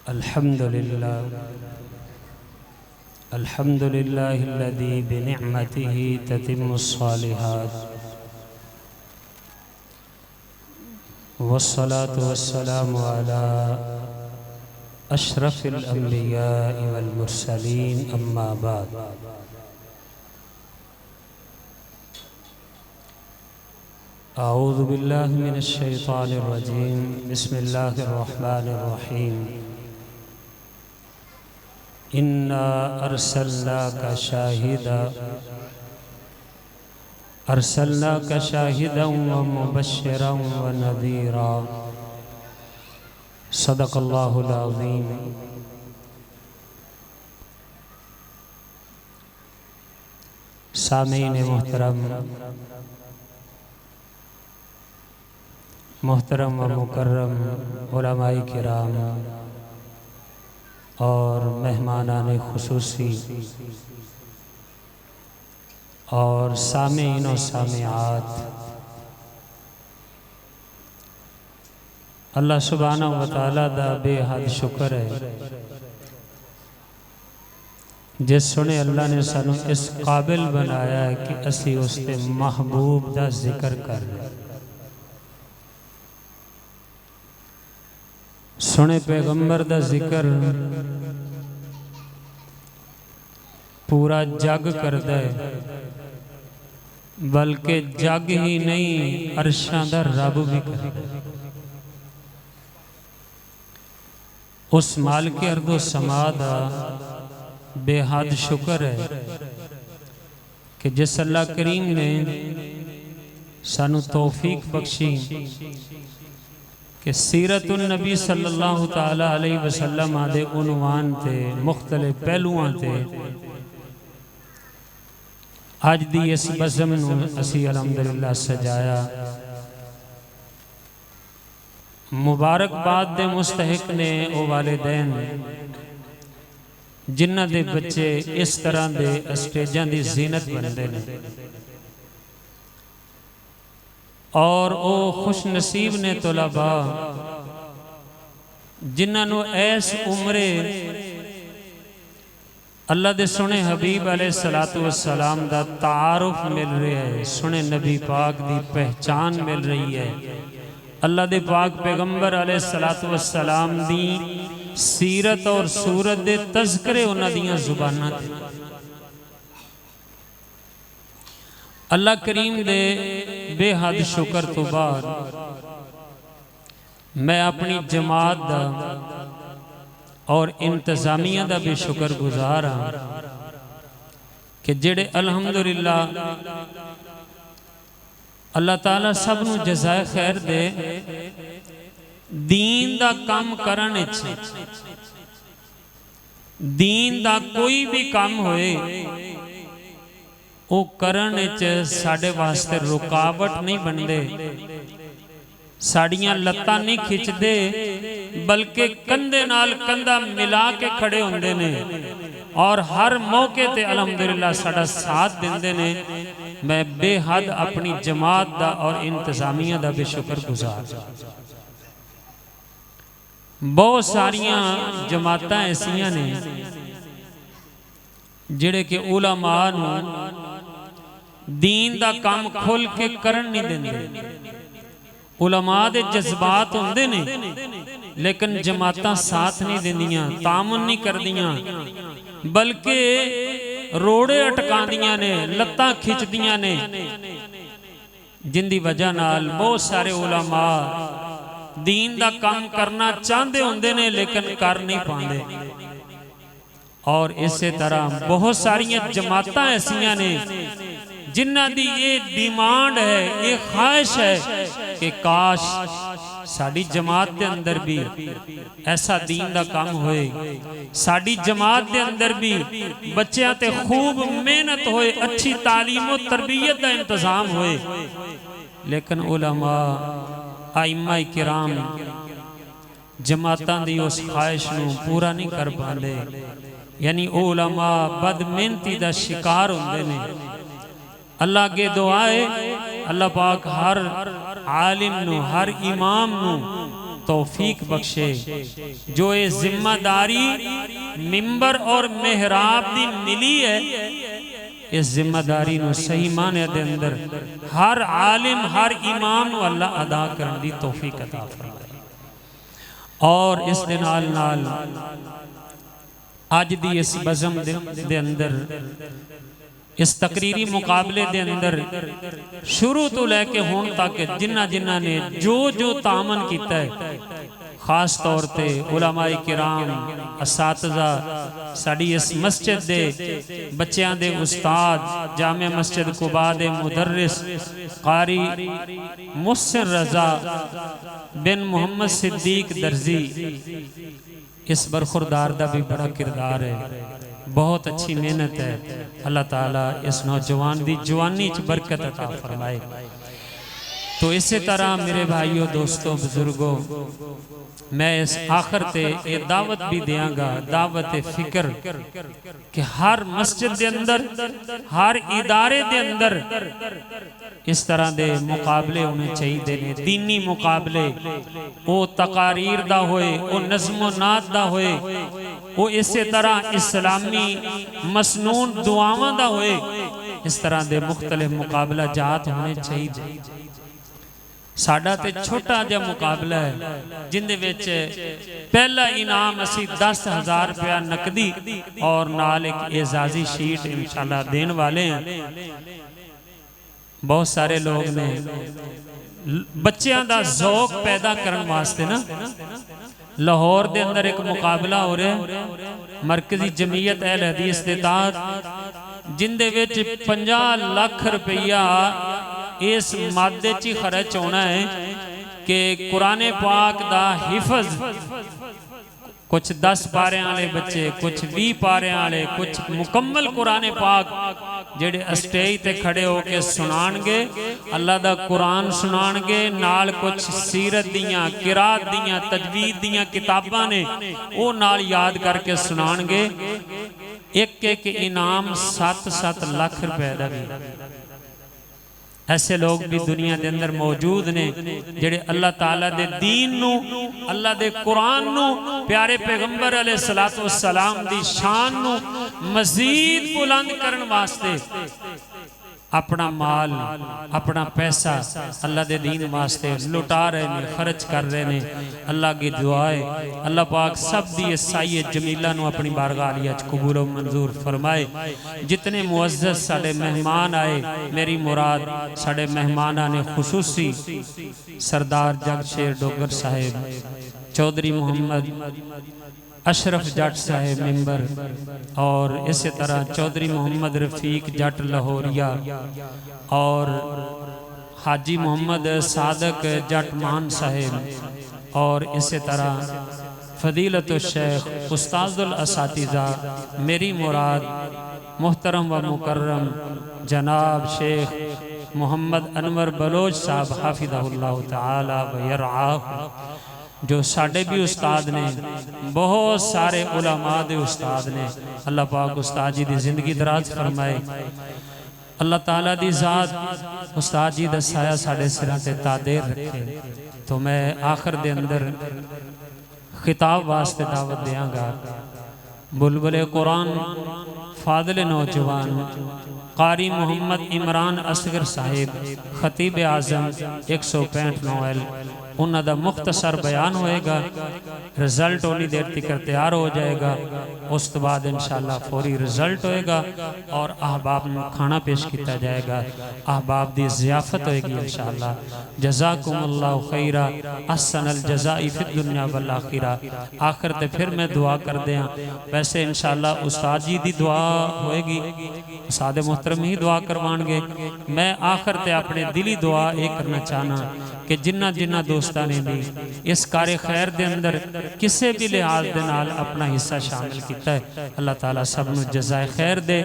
الحمد لله الذي بنعمته تتم الصالحات والصلاة والسلام على أشرف الأنبياء والمرسلين أما بعد أعوذ بالله من الشيطان الرجيم بسم الله الرحمن الرحيم إنا أرسلناك شاهدا ومبشرا ونذيرا صدق الله العظيم سامعین محترم و مکرم علماء کرام اور مہمانان خصوصی اور سامعین و سامعات، اللہ سبحانہ و تعالیٰ دا بے حد شکر ہے جس سنے اللہ نے سانو اس قابل بنایا ہے کہ اسی اس تے محبوب دا ذکر کر رہے ہیں۔ سنے پیغمبر دا ذکر پورا جگ کر دے، بلکہ جگ ہی نہیں عرشاں دا رب بھی کر دے۔ اس مالک ارض و سما دا بے حد شکر ہے کہ جس اللہ کریم نے سانو توفیق بخشی کہ سیرت النبی صلی اللہ تعالیٰ علیہ وسلم آدھے عنوان تے مختلف پہلوان تے آج دی اس بزم نو اسی الحمدللہ سجایا۔ مبارک باد دے مستحق نے او والدین جنہ دے بچے اس طرح دے اسٹیجاں دی زینت بندے نے، اور او خوش نصیب نے طلباء جنہاں نو ایس عمرے اللہ دے سنے حبیب علیہ السلام دا تعارف مل رہا ہے، سنے نبی پاک دی پہچان مل رہی ہے، اللہ دے پاک پیغمبر علیہ السلام دی سیرت اور صورت دے تذکرے انہاں دیاں زباناں تھے۔ اللہ کریم دے بے حد شکر تو بعد میں اپنی جماعت دا اور انتظامیہ دا بھی شکر گزار ہاں کہ جڑے الحمدللہ اللہ تعالیٰ سب نو جزائے خیر دے دین دا کام کرنے چھے، دین دا کوئی بھی کام ہوئے او کرنے چھے ساڑھے واسطے رکاوٹ نہیں بندے، ساڑھیاں لتا نہیں کھچ دے، بلکہ کندے نال کندہ ملا کے کھڑے ہوندے نے اور ہر موقع تے الحمدللہ ساڑھا ساتھ دیندے نے۔ میں بے حد اپنی جماعت دا اور انتظامیہ دا بے شکر گزار۔ بہت ساریاں جماعتاں ایسیاں نے جڑے کہ علماء نو دین دا کام کھول کے کرن نہیں دیندے، علماء دے جذبات ہوندے نے لیکن جماعتاں ساتھ نہیں دیندیاں، تعاون نہیں کردیاں، بلکہ روڑے اٹکان دیاں نے، لتاں کھچ دیاں نے، جن دی وجہ نال بہت سارے علماء دین دا کام کرنا چاندے ہوندے نے لیکن کر نہیں پاندے۔ اور اسی طرح بہت ساریاں جماعتاں ایسیاں نے جنہ دی یہ ڈیمانڈ ہے، یہ خواہش ہے کہ کاش ساڑی جماعت دے اندر بھی ایسا دین دا کام ہوئے، ساڑی جماعت دے اندر بھی بچیاں تے خوب محنت ہوئے، اچھی تعلیم و تربیت دا انتظام ہوئے، لیکن علماء ائمہ کرام جماعتاں دی اس خواہش نو پورا نہیں کر پاندے، یعنی علماء بد محنتی دا شکار ہوندے نے۔ اللہ کے دعائے اللہ پاک ہر عالم نو، ہر امام نو توفیق بخشے جو یہ ذمہ داری ممبر اور محراب دی ملی ہے اس ذمہ داری نو صحیح معنی دے اندر ہر عالم ہر امام نو اللہ ادا کرن دی توفیق عطا فرمائے اور اس دے نال نال آج دی اس بزم دے اندر اس تقریری مقابلے دے اندر شروع تو لے کے ہون تک جنہ نے جو تعامن کیتا ہے خاص طور تے علماء کرام اساتذہ ساڑی اس مسجد دے بچیاں دے استاد جامع مسجد قباء دے مدرس قاری محسن رضا بن محمد صدیق درزی اس برخوردار دا بھی بڑا کردار ہے بہت اچھی محنت ہے اللہ تعالیٰ اس نوجوان دی جوانی چ برکت عطا فرمائے تو اسی طرح میرے بھائیوں دوستوں بزرگوں میں اس آخر تے یہ دعوت بھی دیاں گا دعوت فکر کہ ہر مسجد دے اندر ہر ادارے دے اندر اس طرح دے مقابلے ہونے چاہیے دینے دینی مقابلے وہ تقاریر دا ہوئے وہ نظم و نات دا ہوئے وہ اسی طرح اسلامی مسنون دعاواں دا ہوئے اس طرح دے مختلف مقابلہ جات ہونے چاہیے ساڑھا تے چھوٹا جا مقابلہ ہے جن دے ویچ پہلا انعام اسی 10,000 روپیہ نقدی اور نال ایک اعزازی شیٹ انشاءاللہ دین والے ہیں بہت سارے لوگ نے بچیاں دا ذوق پیدا کرن واسطے نا لاہور دے اندر ایک مقابلہ ہو رہے ہیں مرکزی جمعیت اہل حدیث دے تحت جن دے ویچ 50 لاکھ روپیہ اس مادے چی خرچ ہونا ہے کہ قرآن پاک دا حفظ کچھ 10 پارے آلے بچے کچھ 20 پارے آلے کچھ مکمل قرآن پاک جڑے اسٹیج تے کھڑے ہو کے سنانگے اللہ دا قرآن سنانگے نال کچھ سیرت دیاں قرات دیاں تجوید دیاں کتاباں نے وہ نال یاد کر کے سنانگے ایک انعام 7 لاکھ روپے دا بھی ایسے لوگ بھی دنیا دے اندر موجود نے جڑے اللہ تعالیٰ دے دین نو اللہ دے قرآن نو پیارے پیغمبر علیہ السلام دی شان نو مزید بلند کرن واسطے اپنا مال اپنا پیسہ اللہ دے دین واسطے لٹا رہے ہیں خرچ کر رہے ہیں اللہ کی دعائے اللہ پاک سب دی سائے جمیلہ نو اپنی بارگاہ علیہ قبول و منظور فرمائے جتنے معزز ساڑے مہمان آئے میری مراد ساڑے مہمانان خصوصی سردار جگشیر ڈوگر صاحب چودھری محمد اشرف جٹ صاحب ممبر اور اسی طرح چودھری محمد رفیق جٹ لاہوریہ اور حاجی محمد صادق جٹ مان صاحب اور اسی طرح فضیلت الشیخ استاذ الاساتذہ میری مراد محترم و مکرم جناب شیخ محمد انور بلوچ صاحب حافظہ اللہ تعالی و یرعاہ جو ساڑھے بھی استاد نے بہت سارے علماء دے استاد نے اللہ پاک استاد جی دی زندگی دراز فرمائے اللہ تعالیٰ دی ذات استاد جی دا سایہ ساڑھے سراتے تادیر رکھے تو میں آخر دے اندر خطاب واسطے دعوت دیاں گا بلبل قرآن فاضل نوجوان قاری محمد عمران اصغر صاحب خطیب اعظم 165 نویل انہا دا مختصر بیان ہوئے گا رزلٹ ہونی دیر تکر تیار ہو جائے گا اس تو بعد انشاءاللہ فوری رزلٹ ہوئے گا اور احباب میں کھانا پیش کیتا جائے گا احباب دی ضیافت ہوئے گی انشاءاللہ جزاکم اللہ خیرہ احسن الجزائی فی الدنیا والآخرہ آخر تے پھر میں دعا کر دیا ویسے انشاءاللہ استاد جی دی دعا ہوئے گی استاد محترم ہی دعا کروانگے میں آخر تے اپنے دلی دعا ایک کرنا چاہنا کہ جنہ دوستانے بھی اس کار خیر دے اندر کسے بھی لحاظ دے نال اپنا حصہ شامل کیتا ہے اللہ تعالیٰ سب نو جزائے خیر دے